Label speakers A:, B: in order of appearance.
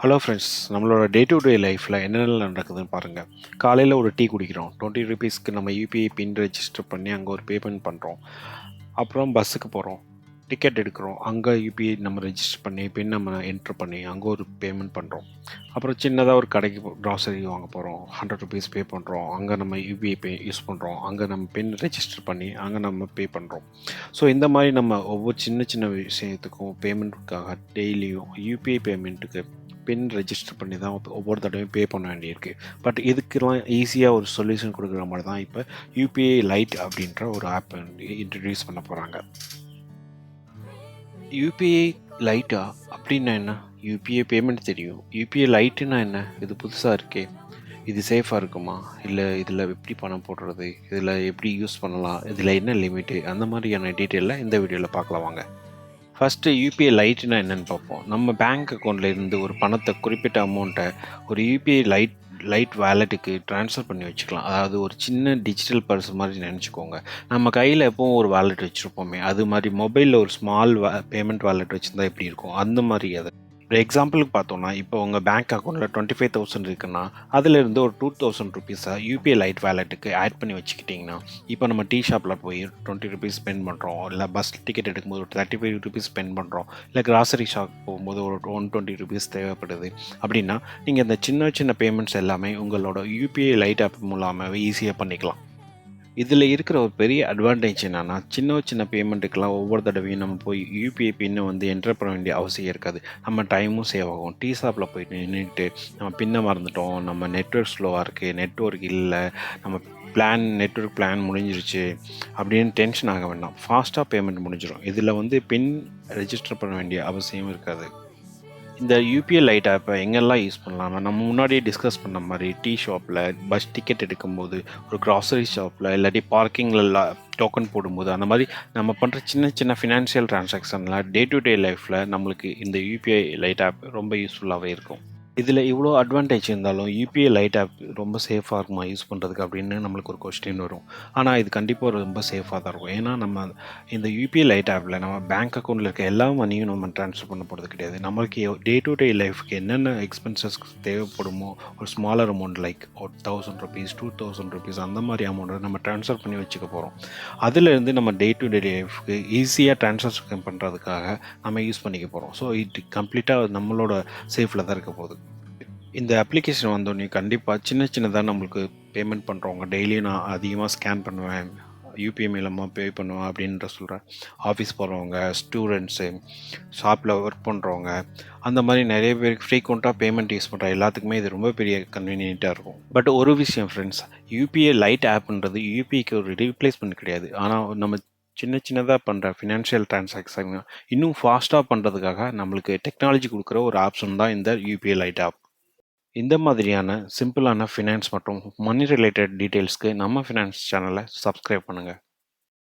A: Hello friends, நம்மளோட day to day லைஃப்பில் என்னென்ன நடக்குதுன்னு பாருங்கள். காலையில் ஒரு டீ குடிக்கிறோம். 20 ருபீஸ்க்கு நம்ம யூபிஐ பின் ரெஜிஸ்டர் பண்ணி அங்கே ஒரு பேமெண்ட் பண்ணுறோம். அப்புறம் பஸ்ஸுக்கு போகிறோம், டிக்கெட் எடுக்கிறோம், அங்கே யூபிஐ நம்ம ரெஜிஸ்டர் பண்ணி பின் நம்ம என்ட்ரு பண்ணி அங்கே ஒரு பேமெண்ட் பண்ணுறோம். அப்புறம் சின்னதாக ஒரு கடைக்கு க்ராசரி வாங்க போகிறோம், 100 ருபீஸ் பே பண்ணுறோம், அங்கே நம்ம யூபிஐ பே யூஸ் பண்ணுறோம், அங்கே நம்ம பின் ரெஜிஸ்டர் பண்ணி அங்கே நம்ம பே பண்ணுறோம். ஸோ இந்த மாதிரி நம்ம ஒவ்வொரு சின்ன சின்ன விஷயத்துக்கும் பேமெண்ட்டுக்காக டெய்லியும் யூபிஐ பேமெண்ட்டுக்கு பின் ரெஜிஸ்டர் பண்ணி தான் ஒவ்வொரு தடவையும் பே பண்ண வேண்டியிருக்கு. பட் இதுக்கெல்லாம் ஈஸியாக ஒரு சொல்யூஷன் கொடுக்குற மாதிரி தான் இப்போ யூபிஐ லைட் அப்படின்ற ஒரு ஆப் இன்ட்ரடியூஸ் பண்ண போகிறாங்க. யூபிஐ லைட்டா அப்படின்னா என்ன? யூபிஐ பேமெண்ட் தெரியும், யூபிஐ லைட்டுன்னா என்ன? இது புதுசாக இருக்கே, இது சேஃபாக இருக்குமா, இல்லை இதில் எப்படி பணம் போடுறது, இதில் எப்படி யூஸ் பண்ணலாம், இதில் என்ன லிமிட்டு, அந்த மாதிரியான டீட்டெயிலில் இந்த வீடியோவில் பார்க்கலாம் வாங்க. ஃபஸ்ட்டு யூபிஐ லைட்னா என்னென்னு பார்ப்போம். நம்ம பேங்க் அக்கௌண்ட்டில் இருந்து ஒரு பணத்தை குறிப்பிட்ட அமௌண்ட்டை ஒரு யூபிஐ லைட் வேலெட்டுக்கு ட்ரான்ஸ்ஃபர் பண்ணி வச்சுக்கலாம். அதாவது ஒரு சின்ன டிஜிட்டல் பர்ஸ் மாதிரி நினச்சிக்கோங்க. நம்ம கையில் எப்போவும் ஒரு வேலெட் வச்சுருப்போமே, அது மாதிரி மொபைலில் ஒரு ஸ்மால் பேமெண்ட் வேலெட் வச்சுருந்தா எப்படி இருக்கும், அந்த மாதிரி அதை ஒரு எக்ஸாம்பிளுக்கு பார்த்தோன்னா, இப்போ உங்கள் பேங்க் அக்கௌண்ட்டில் 25,000 இருக்குன்னா, அதிலிருந்து ஒரு 2,000 ருபீஸை யூபிஐ லைட் வேலெட்டுக்கு ஆட் பண்ணி வச்சுக்கிட்டிங்கன்னா, இப்போ நம்ம டீ ஷாப்பில் போய் 20 ருபீஸ் ஸ்பெண்ட் பண்ணுறோம், இல்லை பஸ் டிக்கெட் எடுக்கும்போது ஒரு 35 ருபீஸ் ஸ்பெண்ட் பண்ணுறோம், இல்லை கிராசரி ஷாப் போகும்போது ஒரு 120 ருபீஸ் தேவைப்படுது அப்படின்னா, நீங்கள் இந்த சின்ன சின்ன பேமெண்ட்ஸ் எல்லாமே உங்களோட யூபிஐ லைட் ஆப் மூலமாகவே ஈஸியாக பண்ணிக்கலாம். இதில் இருக்கிற ஒரு பெரிய அட்வான்டேஜ் என்னென்னா, சின்ன பேமெண்ட்டுக்கெலாம் ஒவ்வொரு தடவையும் நம்ம போய் யூபிஐ பின்னை என்டர் பண்ண வேண்டிய அவசியம் இருக்காது. நம்ம டைமும் சேவ் ஆகும். டீ ஷாப்பில் போய் நின்றுட்டு நம்ம பின்னை மறந்துட்டோம், நம்ம நெட்வொர்க் ஸ்லோவாக இருக்குது, நெட்வொர்க் இல்லை, நம்ம நெட்வொர்க் பிளான் முடிஞ்சிருச்சு அப்படின்னு டென்ஷன் ஆக வேண்டாம். ஃபாஸ்ட்டாக பேமெண்ட் முடிஞ்சிடும். இதில் பின் ரெஜிஸ்டர் பண்ண வேண்டிய அவசியம் இருக்காது. இந்த யூபிஐ லைட் ஆப்பை எங்கெல்லாம் யூஸ் பண்ணலாம்னா, நம்ம முன்னாடியே டிஸ்கஸ் பண்ண மாதிரி டீ ஷாப்பில், பஸ் டிக்கெட் எடுக்கும்போது, ஒரு க்ராசரி ஷாப்பில், இல்லாட்டி பார்க்கிங்கில் டோக்கன் போடும்போது, அந்த மாதிரி நம்ம பண்ணுற சின்ன சின்ன ஃபினான்ஷியல் ட்ரான்சாக்ஷனில் டே டு டே லைஃப்பில் நம்மளுக்கு இந்த யூபிஐ லைட் ஆப் ரொம்ப யூஸ்ஃபுல்லாகவே இருக்கும். இதில் இவ்வளோ அட்வான்டேஜ் இருந்தாலும் யூபிஐ லைட் ஆப் ரொம்ப சேஃபாக இருக்குமா யூஸ் பண்ணுறதுக்கு அப்படின்னு நம்மளுக்கு ஒரு கொஸ்டின் வரும். ஆனால் இது கண்டிப்பாக ரொம்ப சேஃபாக தான் இருக்கும். ஏன்னா நம்ம இந்த யூபிஐ லைட் ஆப்பில் நம்ம பேங்க் அக்கௌண்ட்டில் இருக்க எல்லா மணியும் நம்ம ட்ரான்ஸ்ஃபர் பண்ண போகிறது கிடையாது. நம்மளுக்கு டே டு டே லைஃப்க்கு என்னென்ன எக்ஸ்பென்சஸ் தேவைப்படுமோ, ஒரு ஸ்மாலர் அமௌண்ட் லைக் ஒரு 1000 ருபீஸ், 2000 ருபீஸ் அந்த மாதிரி அமௌண்ட்டை நம்ம ட்ரான்ஸ்ஃபர் பண்ணி வச்சுக்க போகிறோம். அதிலேருந்து நம்ம டே டு டே லைஃப்க்கு ஈஸியாக ட்ரான்சாக்ஷன் பண்ணுறதுக்காக நம்ம யூஸ் பண்ணிக்க போகிறோம். ஸோ இது கம்ப்ளீட்டாக நம்மளோட சேஃபில் தான் இருக்க போகுது. இந்த அப்ளிகேஷன் வந்தோடனே கண்டிப்பாக சின்னதாக நம்மளுக்கு பேமெண்ட் பண்ணுறவங்க, டெய்லியும் நான் அதிகமாக ஸ்கேன் பண்ணுவேன், யூபிஐ மூலமாக பே பண்ணுவேன் அப்படின்ற சொல்கிறேன். ஆஃபீஸ் போகிறவங்க, ஸ்டூடெண்ட்ஸு, ஷாப்பில் ஒர்க் பண்ணுறவங்க, அந்த மாதிரி நிறைய பேருக்கு ஃப்ரீக்வெண்ட்டாக பேமெண்ட் யூஸ் பண்ணுற எல்லாத்துக்குமே இது ரொம்ப பெரிய கன்வீனியண்ட்டாக இருக்கும். பட் ஒரு விஷயம் ஃப்ரெண்ட்ஸ், யூபிஐ லைட் ஆப்ன்றது யூபிஐக்கு ஒரு ரீப்ளேஸ்மெண்ட் கிடையாது. ஆனால் நம்ம சின்னதாக பண்ணுற ஃபினான்ஷியல் ட்ரான்சாக்ஷன் இன்னும் ஃபாஸ்ட்டாக பண்ணுறதுக்காக நம்மளுக்கு டெக்னாலஜி கொடுக்குற ஒரு ஆப்ஷன் தான் இந்த யூபிஐ லைட் ஆப். இந்த மாதிரியான சிம்பிளான ஃபினான்ஸ் மற்றும் மணி ரிலேட்டட் டீட்டெயில்ஸ்க்கு நம்ம ஃபினான்ஸ் சேனலை சப்ஸ்கிரைப் பண்ணுங்கள்.